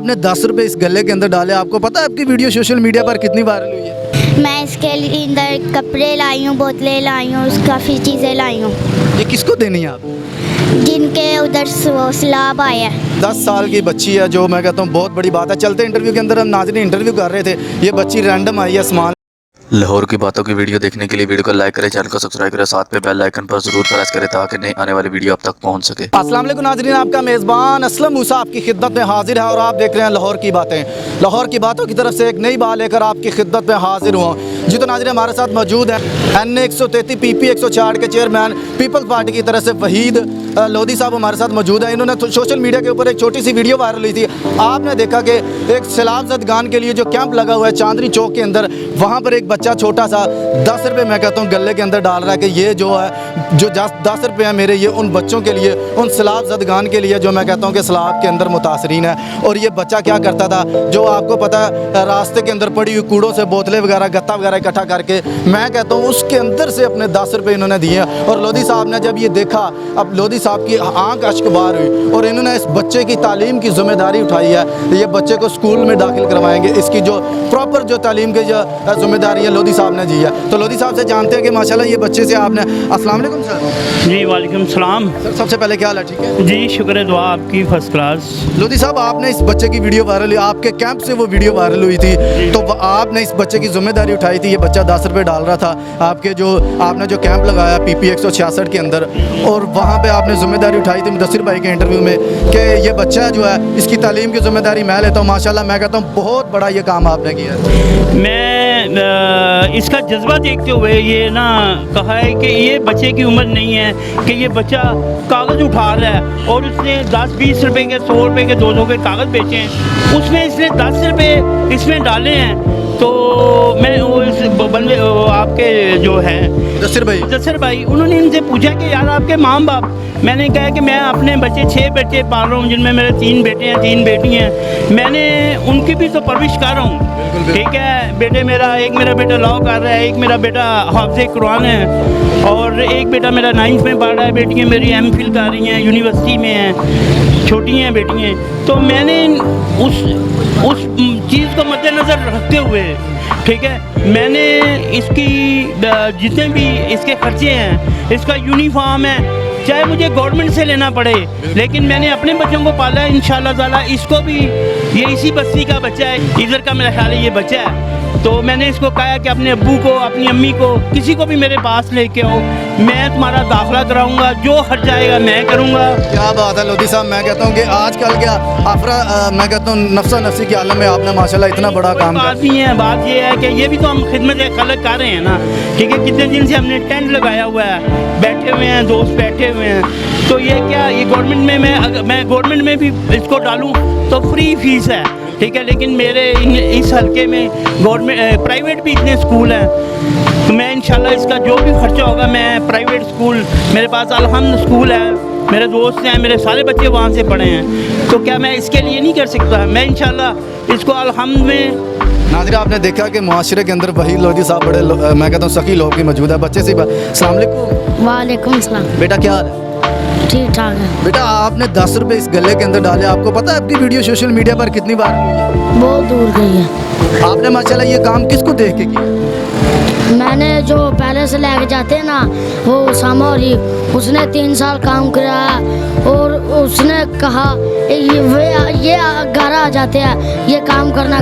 आपने 10 रुपए इस गले के अंदर डाले, आपको पता है आपकी वीडियो सोशल मीडिया पर कितनी वायरल हुई है? मैं इसके अंदर कपड़े लाई हूँ, बोतलें लाई हूँ, काफ़ी चीज़ें लाई हूँ। ये किसको देनी है आप? जिनके उधर सैलाब आया है। 10 साल की बच्ची है, जो मैं कहता हूँ बहुत बड़ी बात है। चलते इंटरव्यू के अंदर, हम नाज़रीन इंटरव्यू कर रहे थे, ये बच्ची रैंडम आई है सामान। लाहौर की बातों की वीडियो देखने के लिए वीडियो को लाइक करें, चैनल को सब्सक्राइब करें, साथ में बेल आइकन पर जरूर प्रेस करें ताकि नई आने वाली वीडियो आप तक पहुंच सके। अस्सलाम वालेकुम नाज़रीन, आपका मेज़बान असलम मूसा आपकी खिदमत में हाजिर है और आप देख रहे हैं लाहौर की बातें। लाहौर की बातों की तरफ से एक नई बात लेकर आपकी खिदमत में हाजिर हुआ। जी तो नाज़रीन, हमारे साथ मौजूद हैं NA 133 PP 166 के चेयरमैन पीपल्स पार्टी की तरफ से वहीद लोधी साहब हमारे साथ मौजूद हैं। इन्होंने सोशल मीडिया के ऊपर एक छोटी सी वीडियो वायरल हुई थी। आपने देखा कि एक सैलाब ज़दगान के लिए जो कैंप लगा हुआ है चांदनी चौक के अंदर, वहाँ पर एक बच्चा छोटा सा 10 रुपये मैं कहता हूँ गले के अंदर डाल रहा है कि ये जो है जो 10 रुपये है मेरे, ये उन बच्चों के लिए, उन सैलाब ज़दगान के लिए जो मैं कहता हूँ कि सैलाब के अंदर मुतासरीन है। और ये बच्चा क्या करता था, जो आपको पता है रास्ते के अंदर पड़ी हुई कूड़ों से बोतलें वगैरह गत्ता वगैरह इकट्ठा करके मैं कहता हूँ उसके अंदर से अपने 10 रुपये इन्होंने दिए। और लोधी साहब ने जब ये देखा, अब लोधी साहब की आंख अश्कबार हुई और इन्होंने इस बच्चे की तालीम की ज़िम्मेदारी उठाई है। ये बच्चे को स्कूल में दाखिल करवाएंगे, इसकी जो प्रॉपर जो तालीम की जो ज़िम्मेदारी है लोधी साहब ने जी है। तो लोधी साहब से जानते हैं कि माशाल्लाह ये बच्चे से आपने, अस्सलाम वालेकुम सर। जी वालेकुम सलाम सर, सबसे पहले क्या हाल है? ठीक है जी, शुक्र दुआ आपकी फर्स्ट क्लास। लोधी साहब, आपने इस बच्चे की वीडियो वायरल हुई, आपके कैंप से वो वीडियो वायरल हुई थी, तो आपने इस बच्चे की जिम्मेदारी उठाई थी। ये बच्चा 10 रुपये डाल रहा था आपके जो आपने जो कैंप लगाया PP 166 के अंदर, और वहाँ पे आपने जिम्मेदारी उठाई थी मुदस्सिर भाई के इंटरव्यू में कि ये बच्चा जो है इसकी तालीम की जिम्मेदारी मैं लेता हूँ। माशाल्लाह मैं कहता हूँ बहुत बड़ा ये काम आपने किया है। मैं इसका जज्बा देखते हुए ये ना कहा है कि ये बच्चे की उम्र नहीं है कि ये बच्चा कागज़ उठा रहा है और उसने 10-20 रुपए के 100 रुपए के 200 के कागज़ बेचे हैं, उसमें इसने 10 रुपए इसमें डाले हैं। तो मैं वो इस बंदे आपके जो हैं मुदस्सिर भाई उन्होंने इनसे पूछा कि यार आपके माँ बाप, मैंने कहा कि मैं अपने बच्चे 6 बच्चे पाल रहा हूँ, जिनमें मेरे 3 बेटे हैं 3 बेटी हैं, मैंने उनकी भी तो परवरिश कर रहा हूँ। ठीक है, बेटे मेरा, एक मेरा बेटा लॉ कर रहा है, एक मेरा बेटा हाफ़िज़ कुरान है और एक बेटा मेरा 9th में पढ़ रहा है, बेटियाँ मेरी MPhil कर रही हैं, यूनिवर्सिटी में हैं, छोटी हैं बेटियाँ। तो मैंने उस चीज़ को मद्देनज़र रखते हुए, ठीक है, मैंने इसकी जितने भी इसके खर्चे हैं, इसका यूनिफॉर्म है, चाहे मुझे गवर्नमेंट से लेना पड़े, लेकिन मैंने अपने बच्चों को पाला है इंशाल्लाह ताला। इसको भी, ये इसी बस्ती का बच्चा है, इधर का मेरा ख्याल है ये बच्चा है। तो मैंने इसको कहा कि अपने अब्बू को, अपनी अम्मी को, किसी को भी मेरे पास लेके आओ, मैं तुम्हारा दाखिला कराऊंगा, जो खर्च आएगा मैं करूंगा। क्या बात है लोधी साहब, मैं कहता हूँ कि आजकल क्या मैं कहता हूँ नफ्सा नफ्सी के आलम में आपने माशाल्लाह इतना बड़ा काम बात नहीं है, बात ये है कि ये भी तो हम खिदमत खलक कर रहे हैं ना। ठीक है, कितने दिन से हमने टेंट लगाया हुआ है, बैठे हुए हैं, दोस्त बैठे हुए हैं। तो ये क्या, ये गवर्नमेंट में मैं गवर्नमेंट में भी इसको डालूँ तो फ्री फीस है, ठीक है, लेकिन मेरे इस हल्के में गवर्नमेंट प्राइवेट भी इतने स्कूल हैं, तो मैं इंशाल्लाह इसका जो भी खर्चा होगा मैं प्राइवेट स्कूल, मेरे पास अलहम्द स्कूल है, मेरे दोस्त हैं, मेरे सारे बच्चे वहाँ से पढ़े हैं, तो क्या मैं इसके लिए नहीं कर सकता? मैं इंशाल्लाह इसको अलहम्द में। नाज़रीन, आपने देखा कि मुआशरे के अंदर वही लोधी साहब बड़े मैं कहता हूँ सखी लोग की मौजूद है। बच्चे से अस्सलाम वालेकुम। वालेकुम सलाम। बेटा क्या हाल है? ठीक ठाक है। बेटा, आपने 10 रुपये इस गले के अंदर डाले, आपको पता है आपकी वीडियो सोशल मीडिया पर कितनी बार हुई है? बहुत दूर गई है। आपने माशाल्लाह ये काम किसको देख के किया? मैंने जो पहले से लेके जाते हैं ना, वो उसामा और उसने 3 साल काम किया और उसने कहा ये घर आ जाते हैं, ये काम करना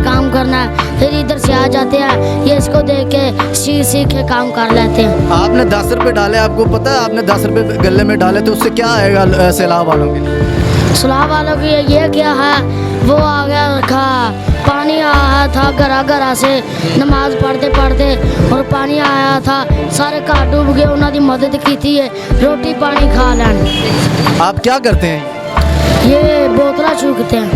है, फिर इधर से आ जाते हैं, ये इसको देख के सीख के काम कर लेते हैं। आपने 10 रुपये डाले, आपको पता है आपने 10 रुपये गले में डाले तो उससे क्या आएगा सैलाब वालों के लिए? सैलाब वालों की ये क्या है, वो आ गया रखा, पानी आया था घरा से, नमाज पढ़ते पढ़ते और पानी आया था, सारे घर डूब गए, उन्होंने मदद की थी, रोटी पानी खा लें। आप क्या करते हैं? ये बोतला चूकते हैं,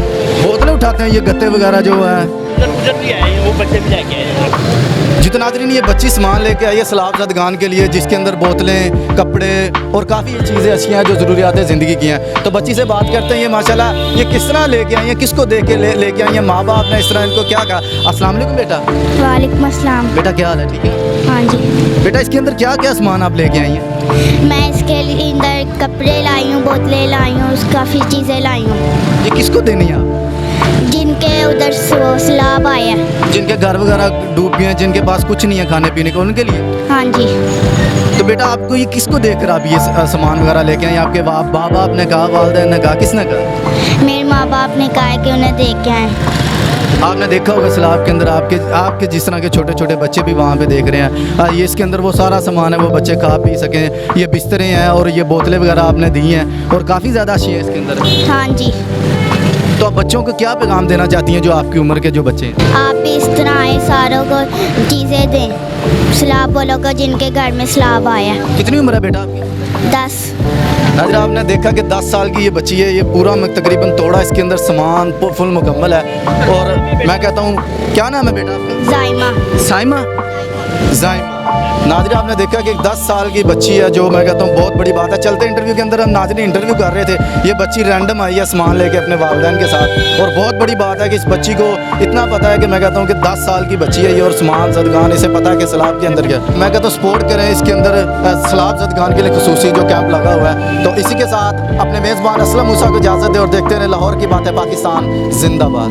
बोतलें उठाते हैं, ये गत्ते वगैरह जो है उधर भी आए हैं, वो बच्चे भी लेके आए हैं। जी तो नाज़रीन, ये बच्ची सामान लेके आई है सैलाब ज़दगान के लिए, जिसके अंदर बोतलें, कपड़े और काफ़ी चीज़ें अच्छी हैं जो ज़रूरियात ज़िंदगी की हैं। तो बच्ची से बात करते हैं, ये माशाल्लाह ये किस तरह लेके आई है, किसको देख के लेके आई है, माँ बाप ने इस तरह इनको क्या कहा? अस्सलाम वालेकुम बेटा। वालेकुम अस्सलाम। बेटा क्या हाल है? ठीक है। हाँ जी। बेटा, इसके अंदर क्या क्या सामान आप लेके आई हैं? मैं इसके अंदर कपड़े लाई हूँ, बोतलें लाई हूँ, काफ़ी चीज़ें लाई हूँ। ये किसको देनी है आप? जिनके उधर वो सैलाब आया है। जिनके घर वगैरह डूब गए हैं, जिनके पास कुछ नहीं है खाने पीने को, उनके लिए। हाँ जी। तो बेटा आपको ये किसको देख कर आप ये सामान वगैरह लेके आए? आपके माँ बाप ने कहा, वालिदैन ने कहा, किसने कहा? मेरे माँ बाप ने कहा है कि उन्हें देख के आए। आपने देखा होगा सैलाब के अंदर आपके जिस तरह के छोटे छोटे बच्चे भी वहाँ पे देख रहे हैं। ये इसके अंदर वो सारा सामान है, वो बच्चे खा पी सकें। ये बिस्तरे हैं और ये बोतलें वगैरह आपने दी हैं और काफ़ी ज़्यादा अशिया है इसके अंदर। हाँ जी। तो आप बच्चों को क्या पैगाम देना चाहती हैं, जो आपकी उम्र के जो बच्चे हैं? आप भी इस तरह आए सारों को चीज़ें दें, सैलाब वालों को जिनके घर में सैलाब आया। कितनी उम्र है बेटा आपकी? 10। नाज़रीन आपने देखा कि 10 साल की ये बच्ची है। ये पूरा तकरीबन तोड़ा इसके अंदर सामान फुल मुकम्मल है। और मैं कहता हूँ, क्या नाम है बेटा आपका? जाइमा। साइमा। जाइमा। नाज़रीन आपने देखा कि 10 साल की बच्ची है, जो मैं कहता हूँ बहुत बड़ी बात है। चलते इंटरव्यू के अंदर हम नाज़रीन इंटरव्यू कर रहे थे, ये बच्ची रैंडम आई है सामान लेके अपने वालिदैन के साथ। और बहुत बड़ी बात है कि इस बच्ची को इतना पता है कि मैं कहता हूँ कि 10 साल की बच्ची है ये, और सामान ज़दगान इसे पता है कि सैलाब के अंदर क्या। मैं कहता हूँ सपोर्ट करें इसके अंदर, सैलाब ज़दगान के लिए खुसूसी जो कैंप लगा हुआ है। तो इसी के साथ अपने मेज़बान असलम मूसा को इजाज़त दें और देखते रहे लाहौर की बातें पाकिस्तान जिंदाबाद।